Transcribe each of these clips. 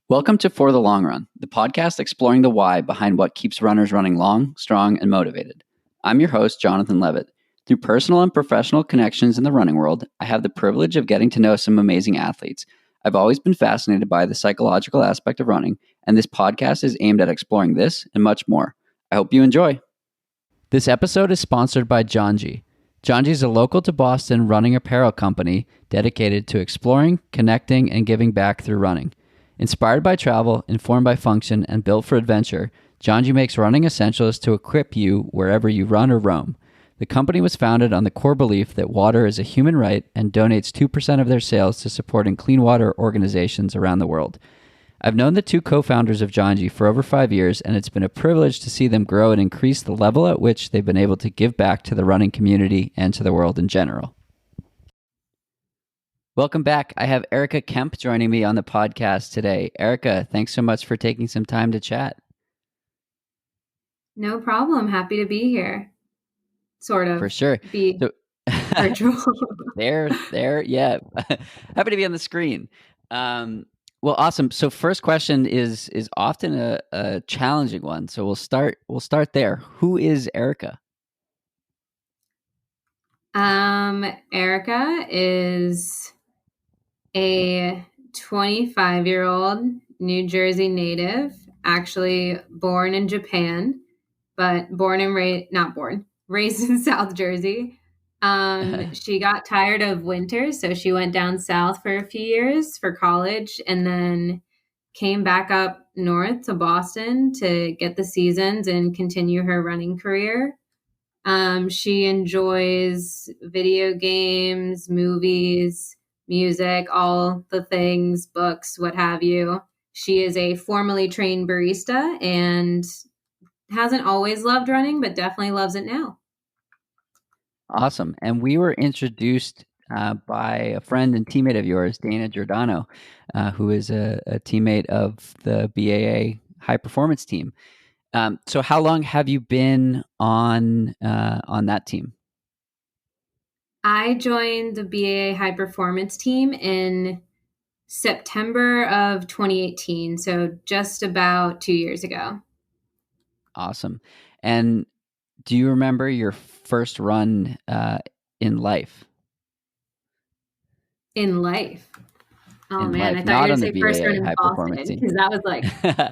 Welcome to For the Long Run, the podcast exploring the why behind what keeps runners running long, strong, and motivated. I'm your host, Jonathan Levitt. Through personal and professional connections in the running world, I have the privilege of getting to know some amazing athletes. I've always been fascinated by the psychological aspect of running, and this podcast is aimed at exploring this and much more. I hope you enjoy. This episode is sponsored by Janji. Janji is a local to Boston running apparel company dedicated to exploring, connecting, and giving back through running. Inspired by travel, informed by function, and built for adventure, Janji makes running essentials to equip you wherever you run or roam. The company was founded on the core belief that water is a human right and donates 2% of their sales to supporting clean water organizations around the world. I've known the two co-founders of Janji for over 5 years, and it's been a privilege to see them grow and increase the level at which they've been able to give back to the running community and to the world in general. Welcome back. I have Erika Kemp joining me on the podcast today. Erika, thanks so much for taking some time to chat. No problem. Happy to be here. Sort of. For sure. Be virtual. There, yeah. Happy to be on the screen. Well, awesome. So first question is often a challenging one. So we'll start there. Who is Erika? Erika is a 25-year-old New Jersey native, actually born in Japan, but raised in South Jersey. She got tired of winter, so she went down south for a few years for college and then came back up north to Boston to get the seasons and continue her running career. She enjoys video games, movies, music, all the things, books, what have you. She is a formally trained barista and hasn't always loved running, but definitely loves it now. Awesome. And we were introduced by a friend and teammate of yours, Dana Giordano, who is a teammate of the BAA High Performance Team. So how long have you been on that team? I joined the BAA High Performance Team in September of 2018, so just about 2 years ago. Awesome. And do you remember your first run in life? In life? Oh, in man, life. I thought you were going to say first run in High Boston, because that was like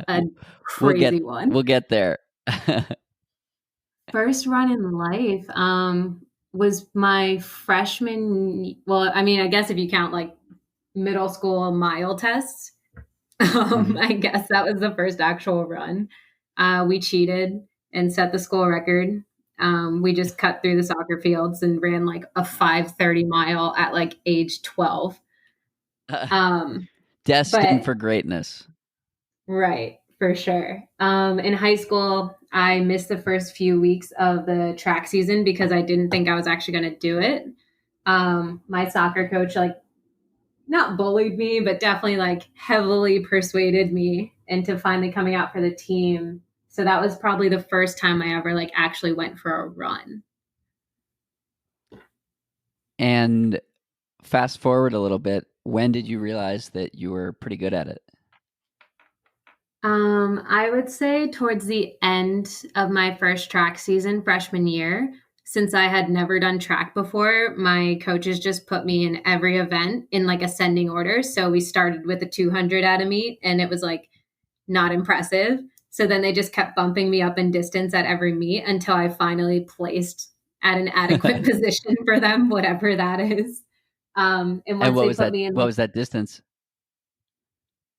a crazy one. We'll get there. First run in life was my freshman. Well, I mean, I guess if you count like middle school mile tests, I guess that was the first actual run. We cheated and set the school record. We just cut through the soccer fields and ran like a 5:30 mile at like age 12. Destined for greatness. Right, for sure. In high school, I missed the first few weeks of the track season because I didn't think I was actually going to do it. My soccer coach, not bullied me, but definitely heavily persuaded me into finally coming out for the team. So that was probably the first time I ever actually went for a run. And fast forward a little bit, when did you realize that you were pretty good at it? I would say towards the end of my first track season, freshman year. Since I had never done track before, my coaches just put me in every event in ascending order. So we started with a 200 at a meet, and it was not impressive. So then they just kept bumping me up in distance at every meet until I finally placed at an adequate position for them, whatever that is. And what was that distance?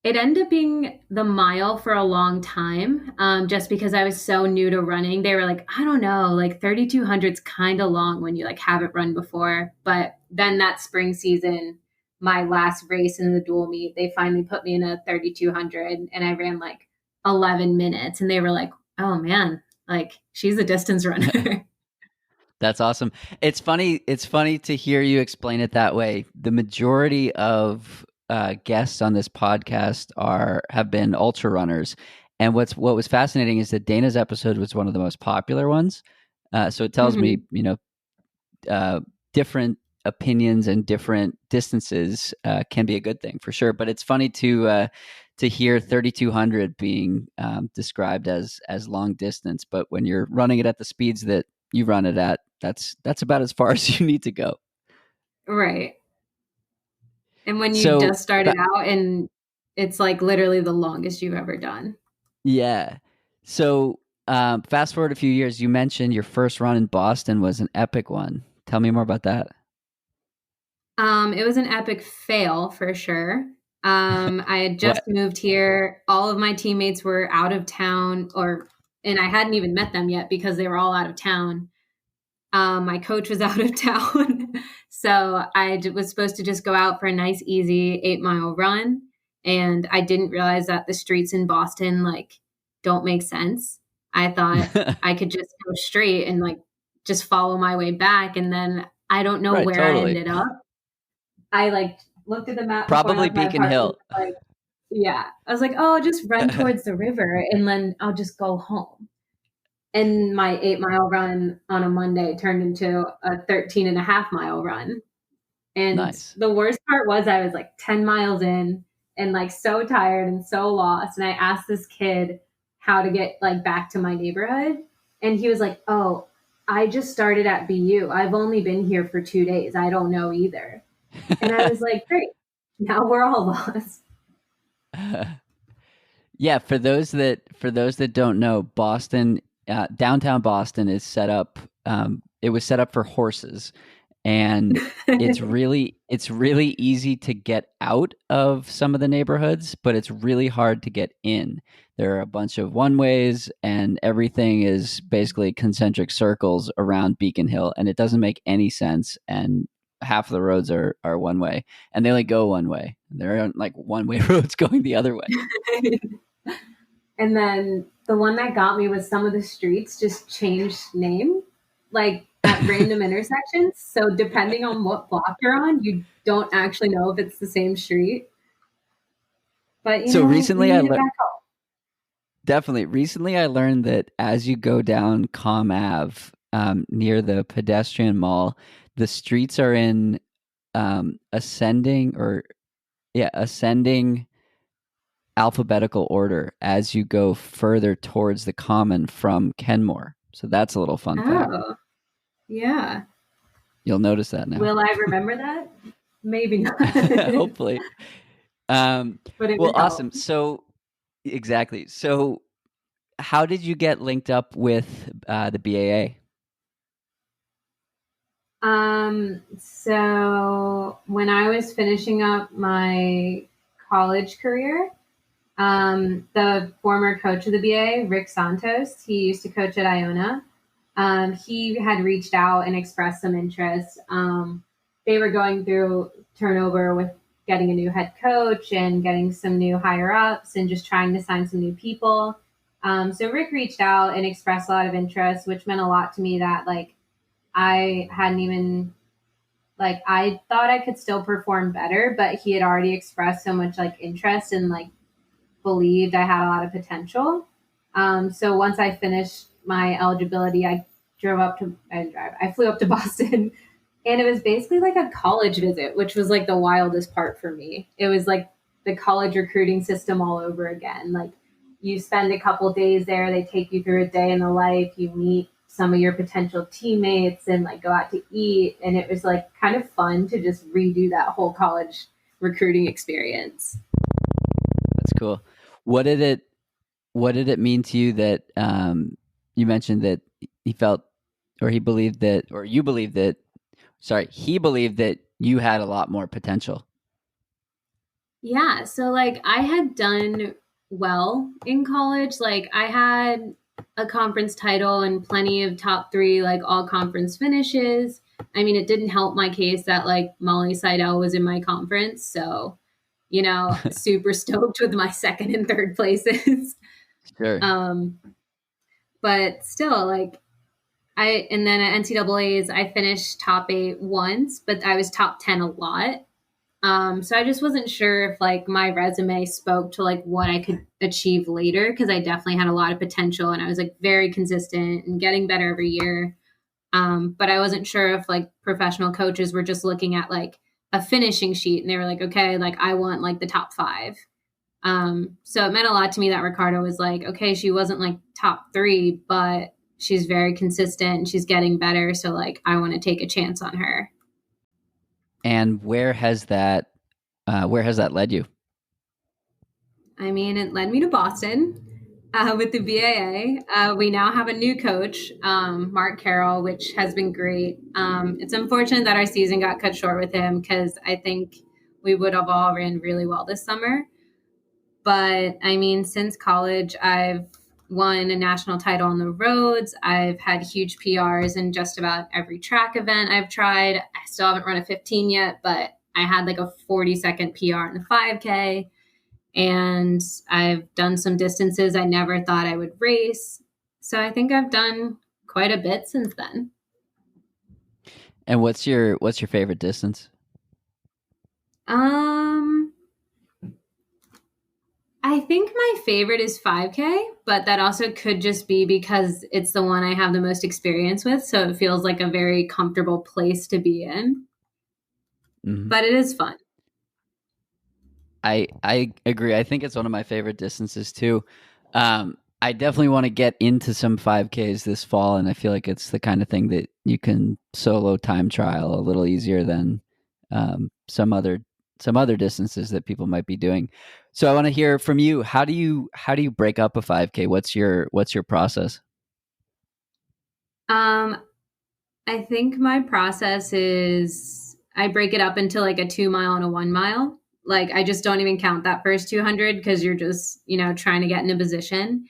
It ended up being the mile for a long time, just because I was so new to running. They were like, I don't know, 3,200's kind of long when you haven't run before. But then that spring season, my last race in the dual meet, they finally put me in a 3,200 and I ran 11 minutes. And they were like, oh man, she's a distance runner. That's awesome. It's funny to hear you explain it that way. The majority of guests on this podcast have been ultra runners, and what was fascinating is that Dana's episode was one of the most popular ones. So it tells me, different opinions and different distances can be a good thing for sure. But it's funny to to hear 3,200 being described as long distance, but when you're running it at the speeds that you run it at, that's about as far as you need to go. Right. And when you So just started out, and it's like literally the longest you've ever done. yeah. So fast forward a few years, you mentioned your first run in Boston was an epic one. Tell me more about that. It was an epic fail for sure. I had just What? moved here. All of my teammates were out of town, and I hadn't even met them yet because they were all out of town. My coach was out of town. So was supposed to just go out for a nice, easy 8-mile run. And I didn't realize that the streets in Boston, like, don't make sense. I thought I could just go straight and, like, just follow my way back. And then I don't know Right, where I totally. ended up. I, like, looked at the map before I Probably left my Beacon apartment. Hill. Like, yeah. I was like, oh, I'll just run towards the river and then I'll just go home. And my 8-mile run on a Monday turned into a 13.5-mile run. And Nice. the worst part was I was like 10 miles in and like so tired and so lost. And I asked this kid how to get like back to my neighborhood. And he was like, oh, I just started at BU. I've only been here for 2 days. I don't know either. And I was like, great. Now we're all lost. Yeah, for those that don't know, Boston, downtown Boston is set up. It was set up for horses, and it's really easy to get out of some of the neighborhoods, but it's really hard to get in. There are a bunch of one ways, and everything is basically concentric circles around Beacon Hill, and it doesn't make any sense. And half of the roads are one way, and they only go one way. There aren't like one way roads going the other way. And then the one that got me was some of the streets just changed name, like at random intersections. So depending on what block you're on, you don't actually know if it's the same street. But So we recently, made it back home. definitely recently I learned that as you go down Com Ave near the pedestrian mall, the streets are in ascending alphabetical order as you go further towards the common from Kenmore. So that's a little fun fact. Oh, yeah. You'll notice that now. Will I remember that? Maybe not. Hopefully. But it Well, would help. awesome. So exactly. So how did you get linked up with the BAA? So when I was finishing up my college career, the former coach of the BA, Rick Santos, he used to coach at Iona. He had reached out and expressed some interest. They were going through turnover with getting a new head coach and getting some new higher ups and just trying to sign some new people. So Rick reached out and expressed a lot of interest, which meant a lot to me that like I hadn't even like I thought I could still perform better, but he had already expressed so much like interest and like believed I had a lot of potential. So once I finished my eligibility, I flew up to Boston, and it was basically like a college visit, which was like the wildest part for me. It was like the college recruiting system all over again. Like you spend a couple days there, they take you through a day in the life, you meet some of your potential teammates and like go out to eat. And it was like kind of fun to just redo that whole college recruiting experience. That's cool. What did it mean to you that you mentioned that he felt or he believed that or you believed that he believed that you had a lot more potential? Yeah, so like I had done well in college. Like I had a conference title and plenty of top 3 like all conference finishes. I mean, it didn't help my case that like Molly Seidel was in my conference, so super stoked with my second and third places. Sure. um but still like and then at NCAA's I finished top 8 once, but I was top 10 a lot. So I just wasn't sure if like my resume spoke to like what I could achieve later, because I definitely had a lot of potential and I was like very consistent and getting better every year. But I wasn't sure if like professional coaches were just looking at like a finishing sheet and they were like, okay, like I want like the top 5. So it meant a lot to me that Ricardo was like, okay, she wasn't like top 3, but she's very consistent and she's getting better. So like, I want to take a chance on her. And where has that led you? I mean, it led me to Boston with the BAA. We now have a new coach, Mark Carroll, which has been great. It's unfortunate that our season got cut short with him because I think we would have all ran really well this summer. But I mean, since college, I've won a national title on the roads. I've had huge PRs in just about every track event I've tried. I still haven't run a 15 yet, but I had like a 40-second PR in the 5K. And I've done some distances I never thought I would race. So I think I've done quite a bit since then. And what's your favorite distance? Um, I think my favorite is 5K, but that also could just be because it's the one I have the most experience with. So it feels like a very comfortable place to be in, Mm-hmm. but it is fun. I agree. I think it's one of my favorite distances too. I definitely want to get into some 5Ks this fall, and I feel like it's the kind of thing that you can solo time trial a little easier than some other distances that people might be doing. So I want to hear from you. How do you break up a 5K? What's your process? Um, I think my process is I break it up into like a 2 mile and a 1 mile. Like I just don't even count that first 200 because you're just, trying to get in a position.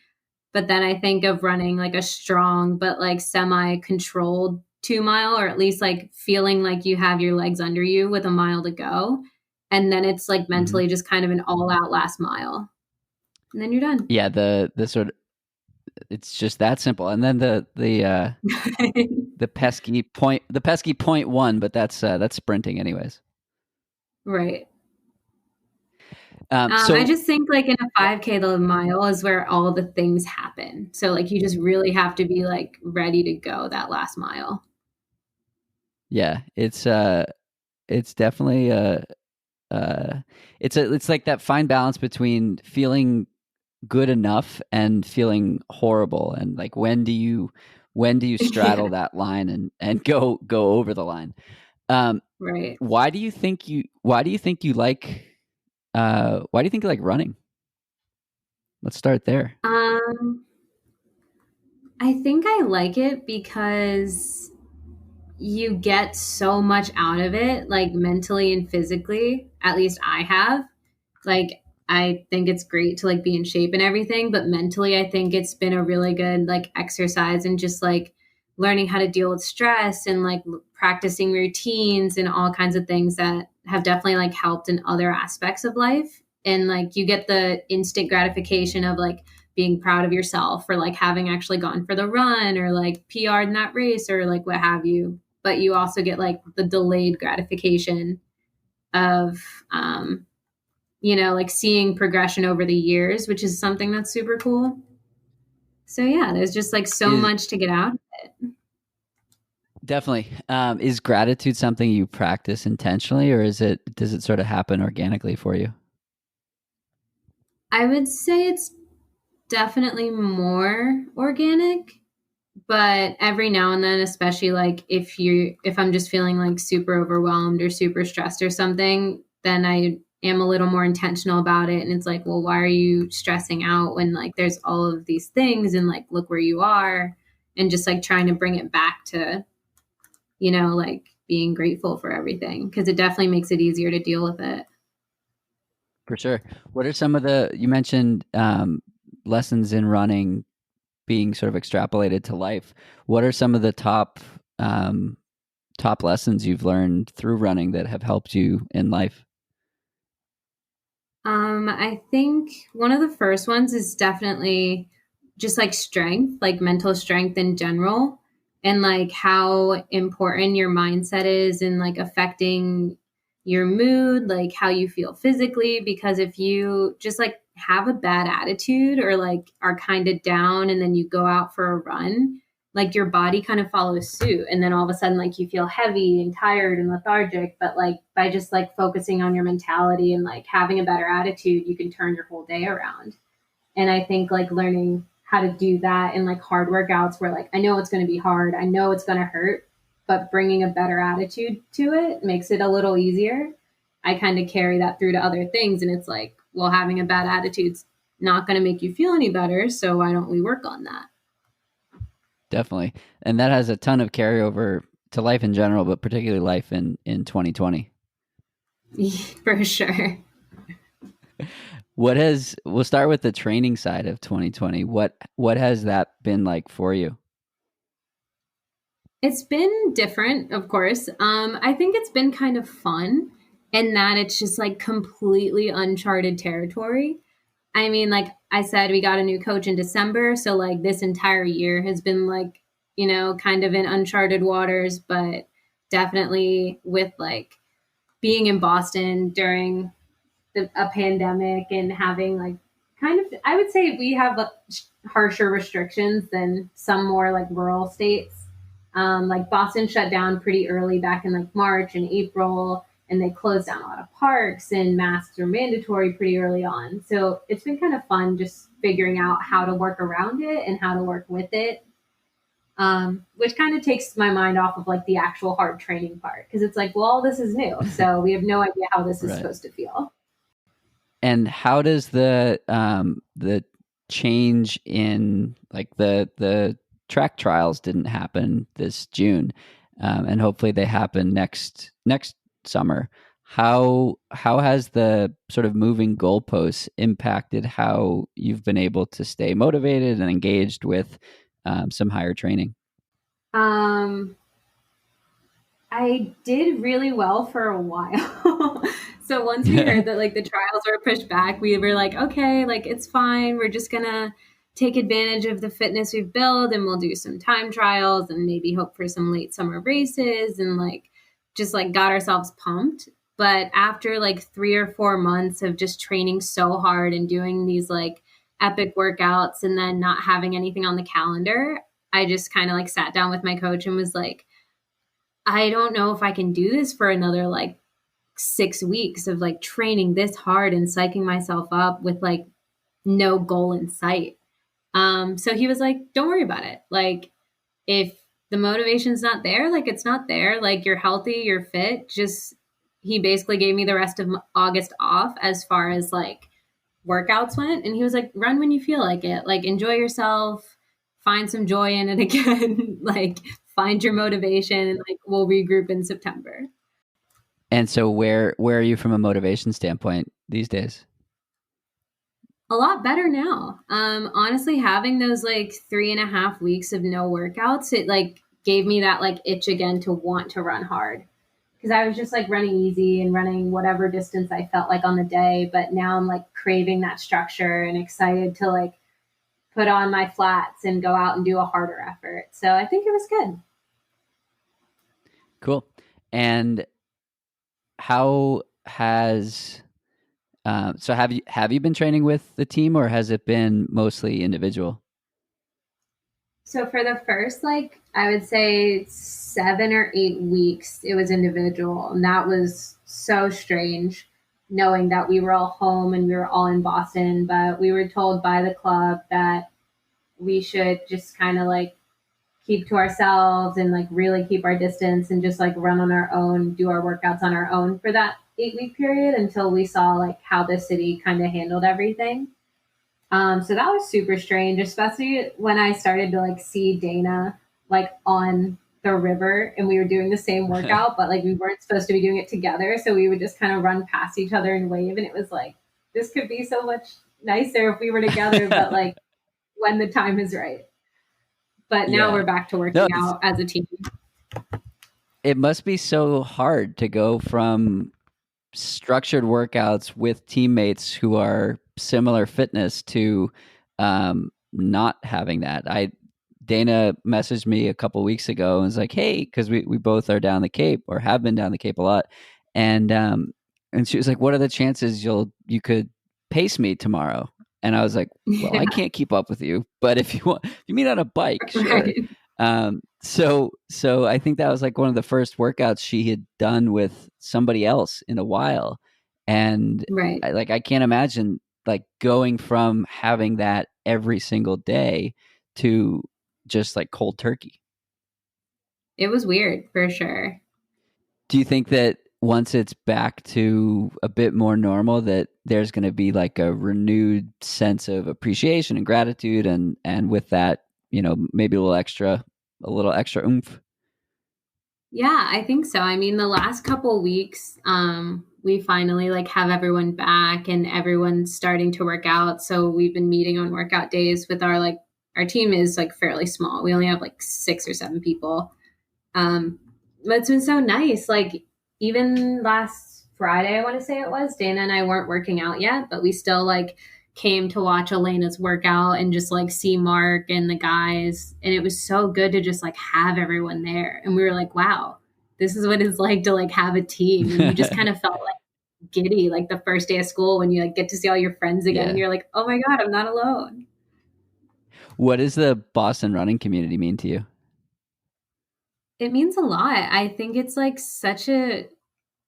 But then I think of running like a strong but like semi controlled 2 mile, or at least like feeling like you have your legs under you with a mile to go. And then it's like Mm-hmm. mentally just kind of an all out last mile. And then you're done. Yeah, the sort of it's just that simple. And then the pesky point 1, but that's sprinting anyways. Right. I So just think like in a 5K, the mile is where all the things happen. So like you just really have to be like ready to go that last mile. yeah, it's definitely uh it's like that fine balance between feeling good enough and feeling horrible, and like when do you straddle Yeah, that line and go over the line. Um, right. why do you think you like running? Let's start there. Um, I think I like it because you get so much out of it, like mentally and physically. At least I have. Like, I think it's great to like be in shape and everything, but mentally, I think it's been a really good like exercise and just like learning how to deal with stress and like practicing routines and all kinds of things that have definitely like helped in other aspects of life. And like you get the instant gratification of like being proud of yourself for like having actually gone for the run or like PR'd in that race or like what have you. But you also get like the delayed gratification of like seeing progression over the years, which is something that's super cool. So yeah, there's just like so Is much to get out of it. Definitely. Is gratitude something you practice intentionally, or does it sort of happen organically for you? I would say it's definitely more organic, but every now and then, especially like if I'm just feeling like super overwhelmed or super stressed or something, then I am a little more intentional about it. And it's like, well, why are you stressing out when like there's all of these things and like look where you are, and just like trying to bring it back to like being grateful for everything because it definitely makes it easier to deal with it. For sure. What are some of you mentioned lessons in running being sort of extrapolated to life? What are some of the top lessons you've learned through running that have helped you in life? I think one of the first ones is definitely just like strength, like mental strength in general, and like how important your mindset is in like affecting your mood, like how you feel physically. Because if you just like have a bad attitude or like are kind of down and then you go out for a run, like your body kind of follows suit. And then all of a sudden, like you feel heavy and tired and lethargic. But like by just like focusing on your mentality and like having a better attitude, you can turn your whole day around. And I think like learning how to do that in like hard workouts where like I know it's going to be hard, I know it's going to hurt, but bringing a better attitude to it makes it a little easier. I kind of carry that through to other things. And it's like, well, having a bad attitude's not going to make you feel any better. So why don't we work on that? Definitely. And that has a ton of carryover to life in general, but particularly life in 2020. For sure. We'll start with the training side of 2020. What has that been like for you? It's been different, of course. I think it's been kind of fun in that it's just like completely uncharted territory. I mean, like I said, we got a new coach in December. So, like, this entire year has been like, kind of in uncharted waters, but definitely with like being in Boston during a pandemic and having like kind of, I would say we have harsher restrictions than some more like rural states. Like Boston shut down pretty early back in like March and April, and they closed down a lot of parks, and masks are mandatory pretty early on. So it's been kind of fun just figuring out how to work around it and how to work with it, which kind of takes my mind off of like the actual hard training part because it's like, well, all this is new, so we have no idea how this is supposed to feel. And how does the change in like the track trials didn't happen this June, and hopefully they happen next summer. How has the sort of moving goalposts impacted how you've been able to stay motivated and engaged with some higher training? I did really well for a while. So once we heard that like the trials were pushed back, we were like, okay, like it's fine. We're just gonna take advantage of the fitness we've built and we'll do some time trials and maybe hope for some late summer races and like just like got ourselves pumped. But after like 3 or 4 months of just training so hard and doing these like epic workouts and then not having anything on the calendar, I just kind of like sat down with my coach and was like, I don't know if I can do this for another like 6 weeks of like training this hard and psyching myself up with like no goal in sight. So he was like, don't worry about it. Like, if the motivation's not there, like it's not there, like you're healthy, you're fit. Just, he basically gave me the rest of August off as far as like workouts went. And he was like, run when you feel like it, like enjoy yourself, find some joy in it again, like find your motivation, and like we'll regroup in September. And so where are you from a motivation standpoint these days? A lot better now. Honestly, having those like 3.5 weeks of no workouts, it like gave me that like itch again to want to run hard. Because I was just like running easy and running whatever distance I felt like on the day. But now I'm like craving that structure and excited to like put on my flats and go out and do a harder effort. So I think it was good. Cool. And how has so have you been training with the team, or has it been mostly individual? So for the first, like, I would say 7 or 8 weeks, it was individual. And that was so strange knowing that we were all home and we were all in Boston. But we were told by the club that we should just kind of like keep to ourselves and like really keep our distance and just like run on our own, do our workouts on our own for that 8 week period until we saw like how the city kind of handled everything. So that was super strange, especially when I started to like see Dana like on the river and we were doing the same workout, but like we weren't supposed to be doing it together. So we would just kind of run past each other and wave. And it was like, this could be so much nicer if we were together, but like when the time is right. But now we're back to working out as a team. It must be so hard to go from structured workouts with teammates who are similar fitness to not having that. Dana messaged me a couple weeks ago and was like, hey, because we both are down the Cape or have been down the Cape a lot. And she was like, what are the chances you could pace me tomorrow? And I was like, well, I can't keep up with you, but if you meet on a bike, sure. Right. So I think that was like one of the first workouts she had done with somebody else in a while. And Right. I can't imagine like going from having that every single day to just like cold turkey. It was weird for sure. Do you think that once it's back to a bit more normal that there's going to be like a renewed sense of appreciation and gratitude and with that, maybe a little extra oomph? Yeah, I think so. I mean, the last couple weeks, we finally like have everyone back and everyone's starting to work out. So we've been meeting on workout days with our team is like fairly small. We only have like 6 or 7 people. Um, but it's been so nice. Like even last Friday, I want to say it was, Dana and I weren't working out yet, but we still like came to watch Elena's workout and just like see Mark and the guys. And it was so good to just like have everyone there. And we were like, wow, this is what it's like to like have a team. And you just kind of felt like giddy like the first day of school when you like get to see all your friends again. Yeah. And you're like, oh my God, I'm not alone. What does the Boston running community mean to you? It means a lot. I think it's like such a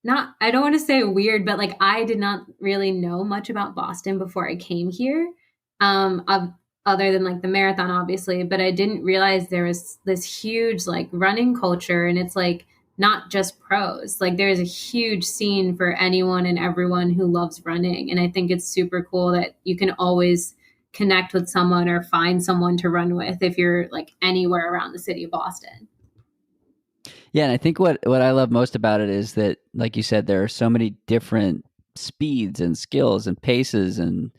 not I don't want to say weird, but like I did not really know much about Boston before I came here. Of other than like the marathon obviously, but I didn't realize there was this huge like running culture and it's like not just pros. Like there is a huge scene for anyone and everyone who loves running and I think it's super cool that you can always connect with someone or find someone to run with if you're like anywhere around the city of Boston. Yeah, and I think what I love most about it is that, like you said, there are so many different speeds and skills and paces and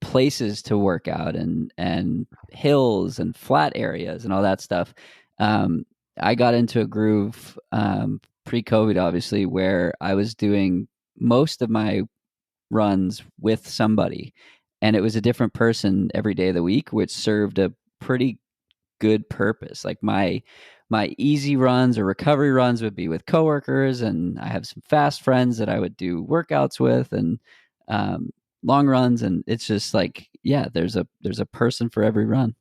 places to work out and hills and flat areas and all that stuff. I got into a groove pre-COVID, obviously, where I was doing most of my runs with somebody, and it was a different person every day of the week, which served a pretty good purpose. Like my easy runs or recovery runs would be with coworkers, and I have some fast friends that I would do workouts with, and um, long runs, and it's just like, yeah, there's a person for every run.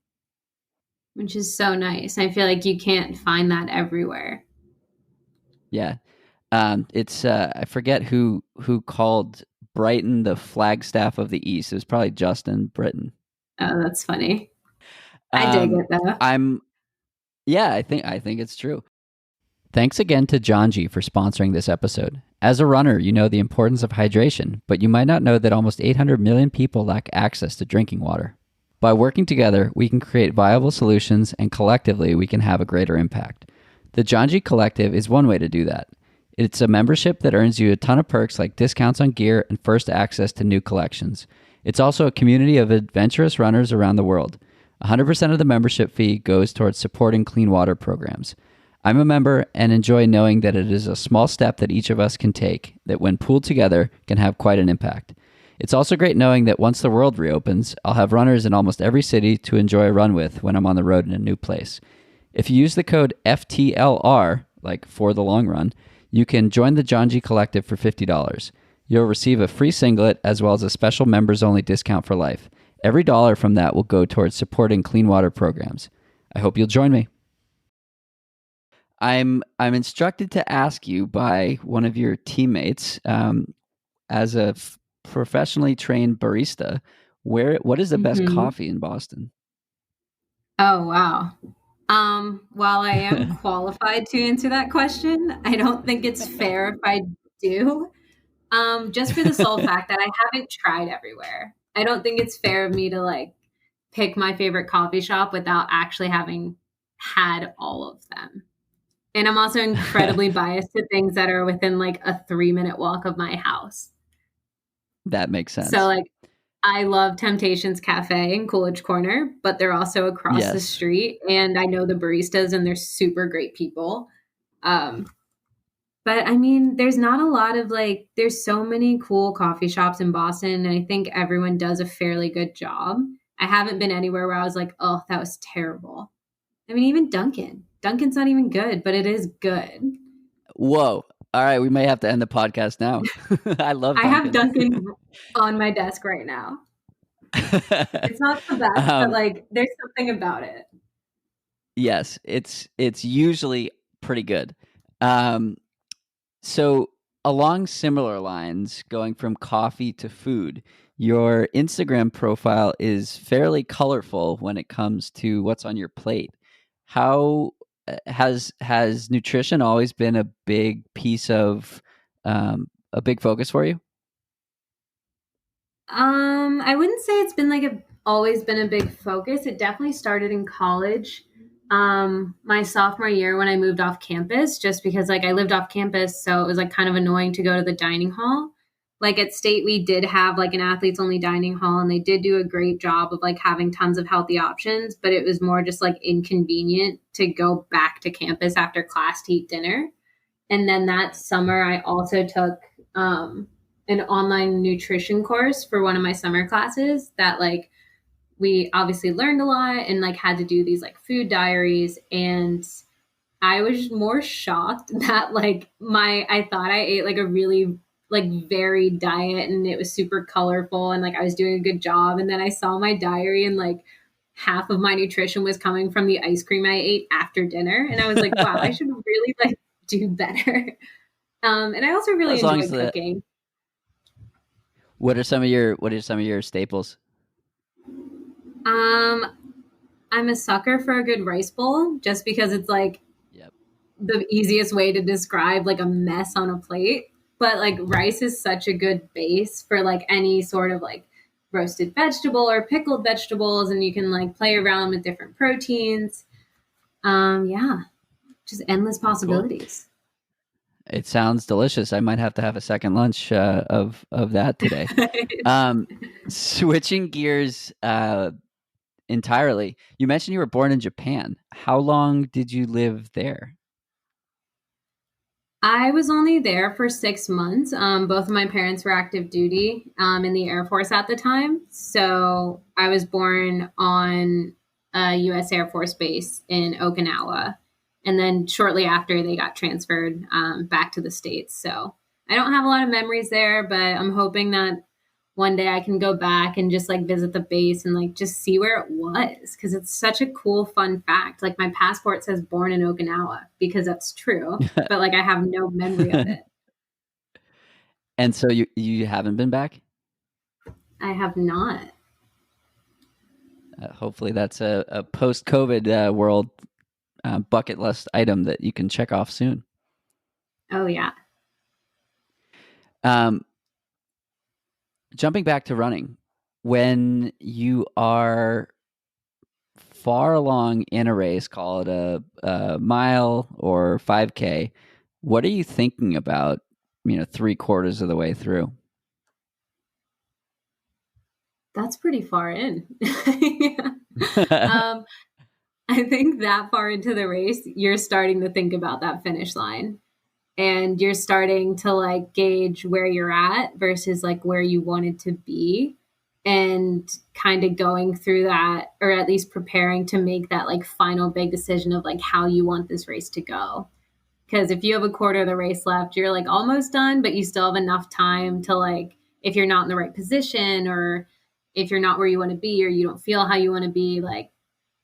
Which is so nice. I feel like you can't find that everywhere. Yeah, it's I forget who called Brighton the Flagstaff of the East. It was probably Justin Britton. Oh, that's funny. I dig Um, it though. I'm Yeah, I think it's true. Thanks again to John G for sponsoring this episode. As a runner, you know the importance of hydration, but you might not know that almost 800 million people lack access to drinking water. By working together, we can create viable solutions and collectively we can have a greater impact. The John G Collective is one way to do that. It's a membership that earns you a ton of perks like discounts on gear and first access to new collections. It's also a community of adventurous runners around the world. 100% of the membership fee goes towards supporting clean water programs. I'm a member and enjoy knowing that it is a small step that each of us can take that, when pooled together, can have quite an impact. It's also great knowing that once the world reopens, I'll have runners in almost every city to enjoy a run with when I'm on the road in a new place. If you use the code FTLR, like for the long run, you can join the John G Collective for $50. You'll receive a free singlet as well as a special members only discount for life. Every dollar from that will go towards supporting clean water programs. I hope you'll join me. I'm instructed to ask you by one of your teammates, as a professionally trained barista, what is the best Hmm. coffee in Boston? Oh, wow. While I am qualified to answer that question, I don't think it's fair if I do. Just for the sole fact that I haven't tried everywhere. I don't think it's fair of me to like pick my favorite coffee shop without actually having had all of them. And I'm also incredibly biased to things that are within like a 3-minute walk of my house. That makes So sense. like I love Temptations Cafe in Coolidge Corner, but they're also across the Yes. street and I know the baristas and they're super great people. Um, but I mean, there's not a lot of like there's so many cool coffee shops in Boston and I think everyone does a fairly good job. I haven't been anywhere where I was like, "Oh, that was terrible." I mean, even Dunkin'. Dunkin's not even good, but it is good. Whoa. All right, we may have to end the podcast now. I love I have Duncan. Dunkin' on my desk right now. It's not the best, but um, like there's something about it. Yes, it's usually pretty good. Um, so along similar lines, going from coffee to food, your Instagram profile is fairly colorful when it comes to what's on your plate. How has nutrition always been a big piece of a big focus for you? I wouldn't say it's been like a always been a big focus. It definitely started in college. My sophomore year when I moved off campus, just because like I lived off campus, so it was like kind of annoying to go to the dining hall. Like at state, we did have like an athletes only dining hall, and they did do a great job of like having tons of healthy options, but it was more just like inconvenient to go back to campus after class to eat dinner. And then that summer, I also took an online nutrition course for one of my summer classes that like we obviously learned a lot and like had to do these like food diaries. And I was more shocked that like I thought I ate like a really like varied diet and it was super colorful and like I was doing a good job. And then I saw my diary and like half of my nutrition was coming from the ice cream I ate after dinner. And I was like, wow, I should really like do better. And I also really As long as enjoy the cooking. what are some of your staples? Um, I'm a sucker for a good rice bowl just because it's like Yep. the easiest way to describe like a mess on a plate. But like rice is such a good base for like any sort of like roasted vegetable or pickled vegetables, and you can like play around with different proteins. Yeah, just endless Cool. possibilities. It sounds delicious. I might have to have a second lunch of that today. Um, Switching gears entirely, you mentioned you were born in Japan. How long did you live there? I was only there for 6 months. Both of my parents were active duty in the Air Force at the time. So I was born on a U.S. Air Force base in Okinawa. And then shortly after, they got transferred back to the States. So I don't have a lot of memories there, but I'm hoping that one day I can go back and just like visit the base and like just see where it was because it's such a cool, fun fact. Like my passport says born in Okinawa because that's true, but like I have no memory of it. And so you haven't been back? I have not. Hopefully, that's a post COVID world bucket list item that you can check off soon. Oh, yeah. Um, Jumping back to running, when you are far along in a race, call it a mile or 5K, what are you thinking about, three quarters of the way through? That's pretty far in. Yeah. um, I think that far into the race, you're starting to think about that finish line and you're starting to like gauge where you're at versus like where you wanted to be and kind of going through that or at least preparing to make that like final big decision of like how you want this race to go. Because if you have a quarter of the race left, you're like almost done, but you still have enough time to like, if you're not in the right position or if you're not where you want to be or you don't feel how you want to be, like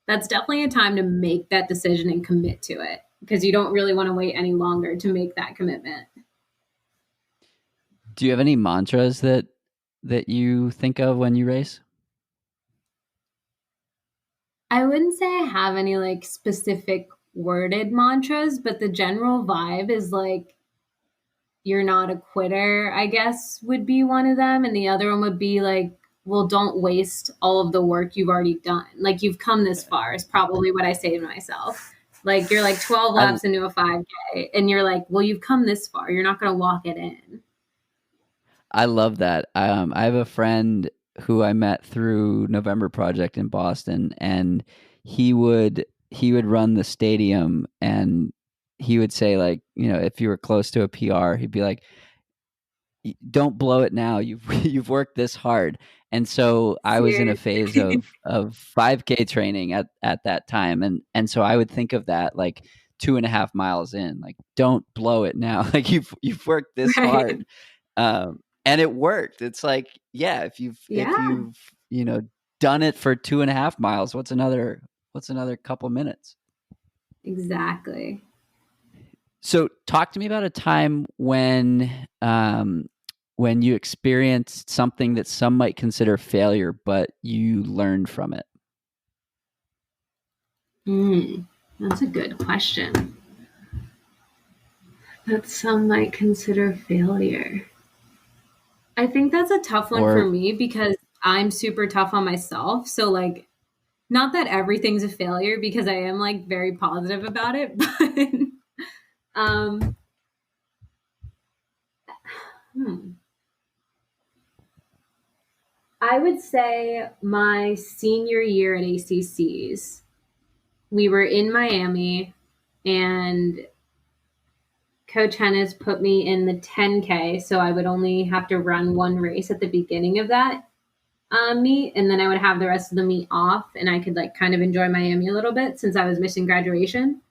that's definitely a time to make that decision and commit to it because you don't really want to wait any longer to make that commitment. Do you have any mantras that you think of when you race? I wouldn't say I have any like specific worded mantras, but the general vibe is like you're not a quitter, I guess would be one of them. And the other one would be like, well, don't waste all of the work you've already done. Like you've come this far is probably what I say to myself. Like you're like 12 I laps into a 5K and you're like, well, you've come this far. You're not going to walk it in. I love that. I have a friend who I met through November Project in Boston, and he would run the stadium, and he would say like, if you were close to a PR, he'd be like, don't blow it now. You've you've worked this hard. And so I was in a phase Seriously. of 5K training at that time, and so I would think of that like 2.5 miles in, like don't blow it now. Like you've worked this Right. hard, and it worked. It's like, yeah, if Yeah. you've done it for 2.5 miles, what's another couple minutes? Exactly. So talk to me about a time when you experienced something that some might consider failure, but you learned from it. That's a good question. That some might consider failure. I think that's a tough one for Or me because I'm super tough on myself. So like not that everything's a failure because I am like very positive about it, but hmm. I would say my senior year at ACCs, we were in Miami and Coach Hennis put me in the 10K. So I would only have to run one race at the beginning of that meet. And then I would have the rest of the meet off and I could like kind of enjoy Miami a little bit since I was missing graduation,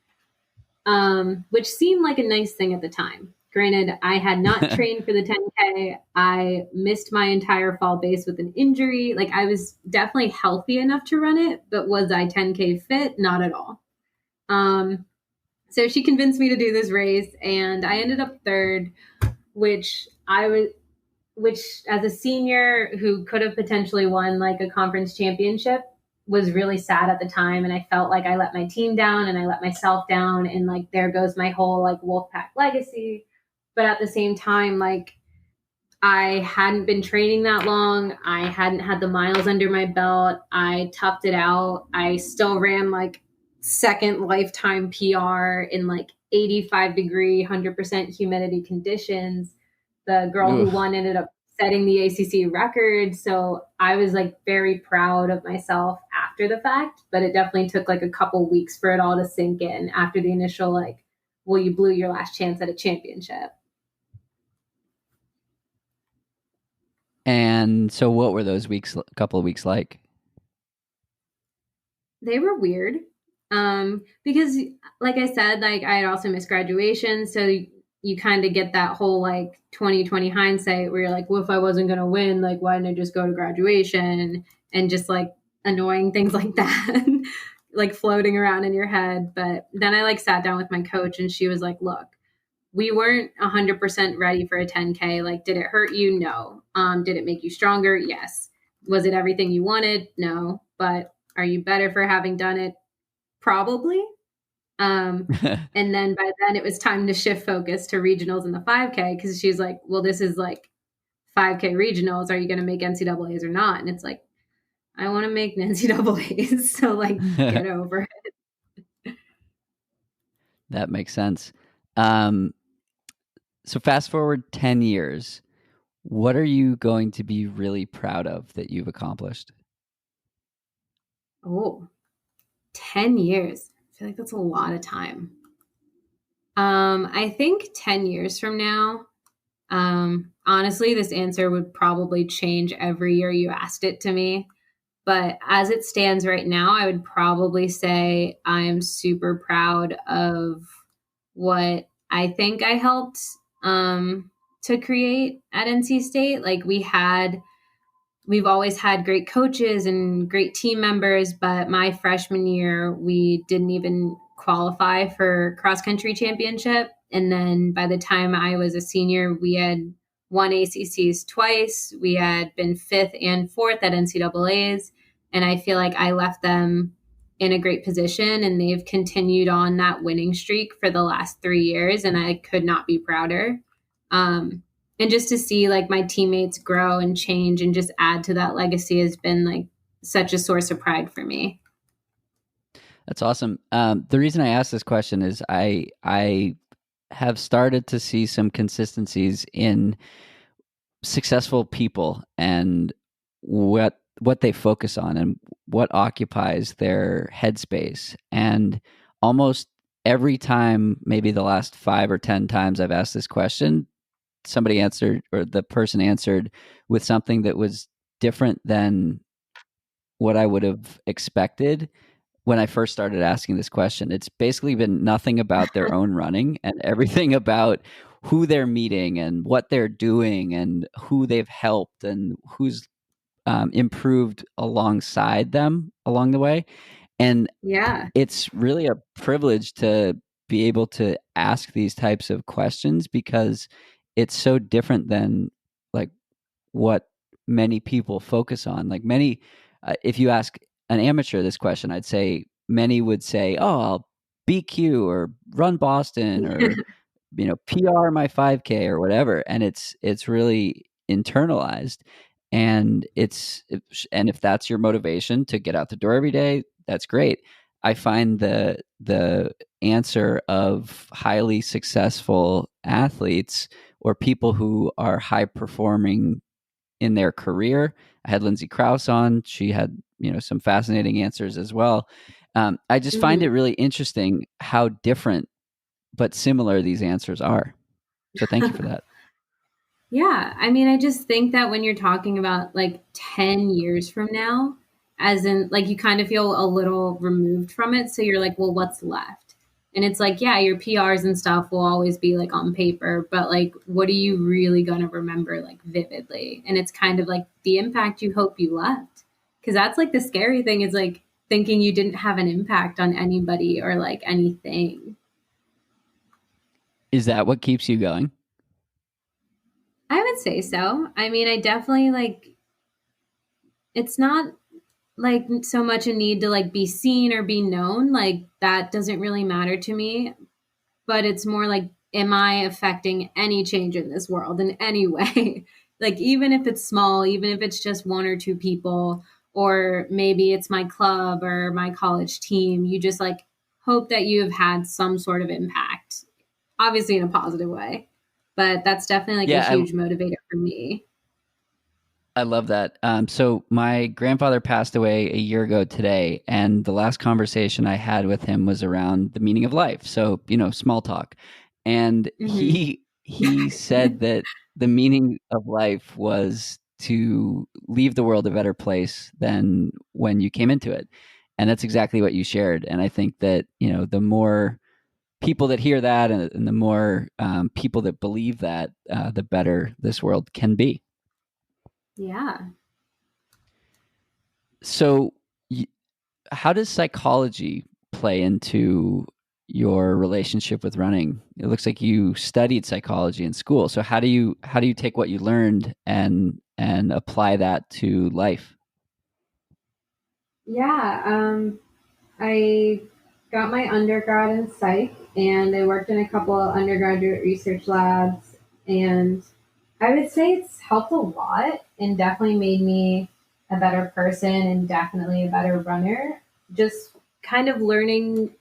which seemed like a nice thing at the time. Granted, I had not trained for the 10K. I missed my entire fall base with an injury. Like I was definitely healthy enough to run it, but was I 10K fit? Not at all. Um, so she convinced me to do this race, and I ended up third, which I was, which as a senior who could have potentially won like a conference championship was really sad at the time. And I felt like I let my team down and I let myself down. And like, there goes my whole like Wolfpack legacy. But at the same time, like, I hadn't been training that long. I hadn't had the miles under my belt. I toughed it out. I still ran like second lifetime PR in like 85-degree, 100% humidity conditions. The girl who ugh, won ended up setting the ACC record. So I was like very proud of myself after the fact, but it definitely took like a couple weeks for it all to sink in after the initial, like, well, you blew your last chance at a championship. and so what were those couple of weeks like? They were weird. Because like I said, like I had also missed graduation. So you kind of get that whole like 2020 hindsight where you're like, well, if I wasn't going to win, like, why didn't I just go to graduation and just like annoying things like that, like floating around in your head. But then I like sat down with my coach and she was like, look, we weren't 100% ready for a 10K. Like, did it hurt you? No. Did it make you stronger? Yes. Was it everything you wanted? No. But are you better for having done it? Probably. And then by then it was time to shift focus to regionals and the 5K because she's like, well, this is like 5K regionals. Are you going to make NCAAs or not? And it's like, I want to make NCAAs. So like, get over it. That makes sense. Um, so fast forward 10 years, what are you going to be really proud of that you've accomplished? Oh, 10 years. I feel like that's a lot of time. I think 10 years from now, honestly, this answer would probably change every year you asked it to me. But as it stands right now, I would probably say I'm super proud of what I think I helped to create at NC State. Like we've always had great coaches and great team members, but my freshman year, we didn't even qualify for cross country championship. And then by the time I was a senior, we had won ACCs twice. We had been fifth and fourth at NCAAs. And I feel like I left them in a great position and they've continued on that winning streak for the last 3 years. And I could not be prouder. Um, and just to see like my teammates grow and change and just add to that legacy has been like such a source of pride for me. That's awesome. The reason I asked this question is I have started to see some consistencies in successful people and what they focus on and what occupies their headspace. And almost every time, maybe the last 5 or 10 times I've asked this question, somebody answered, or the person answered with something that was different than what I would have expected when I first started asking this question. It's basically been nothing about their own running and everything about who they're meeting and what they're doing and who they've helped and who's improved alongside them along the way. And Yeah. it's really a privilege to be able to ask these types of questions because it's so different than like what many people focus on. Like many, if you ask an amateur this question, I'd say many would say, "Oh, I'll BQ or run Boston or PR my 5K or whatever," and it's really internalized, and and if that's your motivation to get out the door every day, that's great. I find the answer of highly successful athletes or people who are high performing in their career. I had Lindsay Krause on. She had, some fascinating answers as well. I just find it Mhm. really interesting how different but similar these answers are. So thank you for that. Yeah, I mean, I just think that when you're talking about like 10 years from now, as in like you kind of feel a little removed from it. So you're like, well, what's left? And it's like, yeah, your PRs and stuff will always be like on paper, but like, what are you really going to remember like vividly? And it's kind of like the impact you hope you left. Cause that's like the scary thing is like thinking you didn't have an impact on anybody or like anything. Is that what keeps you going? I would say so. I mean, I definitely like, it's not like so much a need to like be seen or be known, like that doesn't really matter to me, but it's more like am I affecting any change in this world in any way? Like even if it's small, even if it's just one or two people, or maybe it's my club or my college team, you just like hope that you have had some sort of impact, obviously in a positive way, but that's definitely like a Yeah, huge motivator for me. I love that. So my grandfather passed away a year ago today, and the last conversation I had with him was around the meaning of life. So, small talk. And Hmm. he said that the meaning of life was to leave the world a better place than when you came into it. And that's exactly what you shared. And I think that, the more people that hear that and the more people that believe that, the better this world can be. Yeah. So, y- how does psychology play into your relationship with running? It looks like you studied psychology in school. So how do you take what you learned and apply that to life? Yeah, I got my undergrad in psych and I worked in a couple of undergraduate research labs. And I would say it's helped a lot and definitely made me a better person and definitely a better runner. Just kind of learning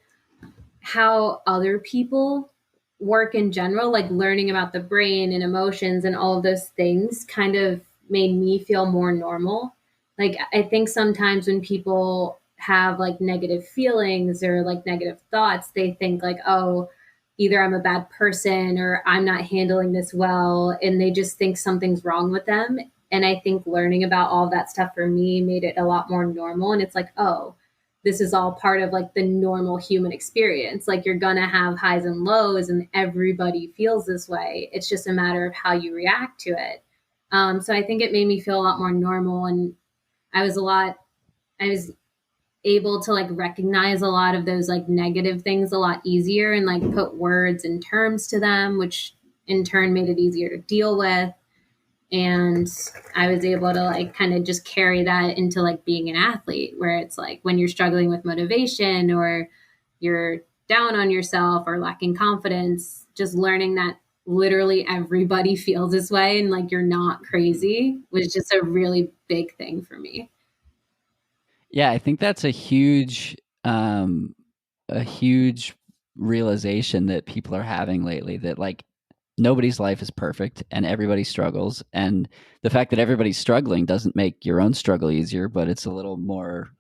how other people work in general, like learning about the brain and emotions and all of those things kind of made me feel more normal. Like I think sometimes when people have like negative feelings or like negative thoughts, they think like, oh, either I'm a bad person or I'm not handling this well. And they just think something's wrong with them. And I think learning about all that stuff for me made it a lot more normal. And it's like, oh, this is all part of like the normal human experience. Like you're gonna have highs and lows, and everybody feels this way. It's just a matter of how you react to it. So I think it made me feel a lot more normal, and I was a lot. I was able to like recognize a lot of those like negative things a lot easier, and like put words and terms to them, which in turn made it easier to deal with. And I was able to like kind of just carry that into like being an athlete, where it's like when you're struggling with motivation or you're down on yourself or lacking confidence, just learning that literally everybody feels this way and like you're not crazy was just a really big thing for me. Yeah, I think that's a huge realization that people are having lately that like nobody's life is perfect and everybody struggles, and the fact that everybody's struggling doesn't make your own struggle easier, but it's a little more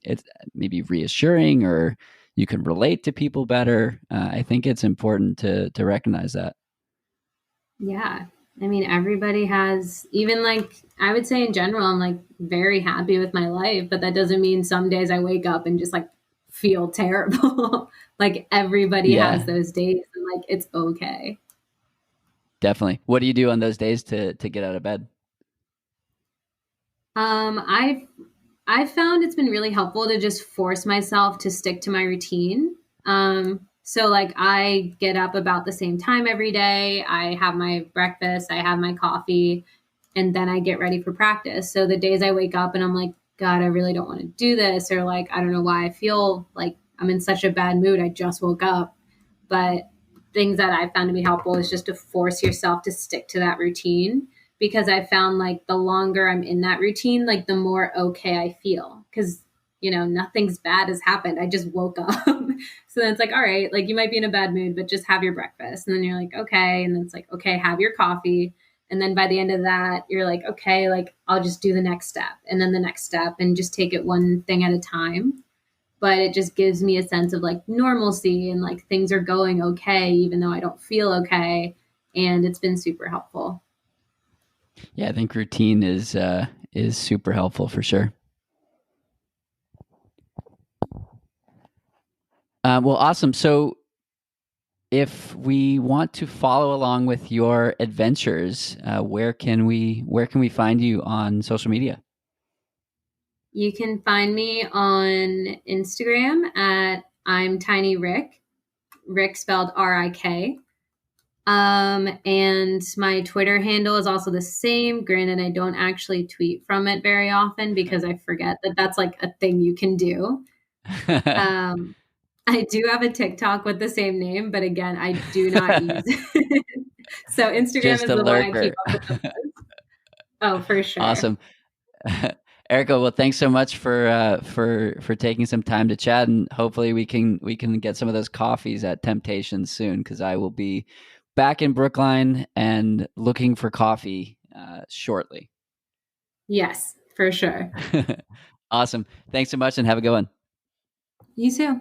it's maybe reassuring, or you can relate to people better. I think it's important to recognize that. Yeah. I mean, everybody has, even like, I would say in general, I'm like very happy with my life, but that doesn't mean some days I wake up and just like feel terrible. Like everybody has Yeah, those days and like it's okay. definitely. What do you do on those days to get out of bed? I I found it's been really helpful to just force myself to stick to my routine. So like I get up about the same time every day. I have my breakfast, I have my coffee, and then I get ready for practice. So the days I wake up and I'm like, God, I really don't want to do this, or like, I don't know why I feel like I'm in such a bad mood. I just woke up. But things that I found to be helpful is just to force yourself to stick to that routine, because I found like the longer I'm in that routine, like the more okay I feel. Because, nothing's bad has happened. I just woke up. So then it's like, all right, like you might be in a bad mood, but just have your breakfast. And then you're like, okay. And then it's like, okay, have your coffee. And then by the end of that, you're like, okay, like I'll just do the next step and then the next step and just take it one thing at a time. But it just gives me a sense of like normalcy and like things are going okay, even though I don't feel okay. And it's been super helpful. Yeah, I think routine is super helpful for sure. Well, awesome. So, if we want to follow along with your adventures, where can we find you on social media? You can find me on Instagram at I'm Tiny Rick, Rick spelled RIK. And my Twitter handle is also the same. Granted, I don't actually tweet from it very often because I forget that that's like a thing you can do. Um, I do have a TikTok with the same name, but again, I do not use it. So Instagram Just is a the one I keep lurker. up with the most. Oh, for sure. Awesome. Erica, well, thanks so much for taking some time to chat, and hopefully we can get some of those coffees at Temptations soon, because I will be back in Brookline and looking for coffee shortly. Yes, for sure. Awesome. Thanks so much, and have a good one. You too.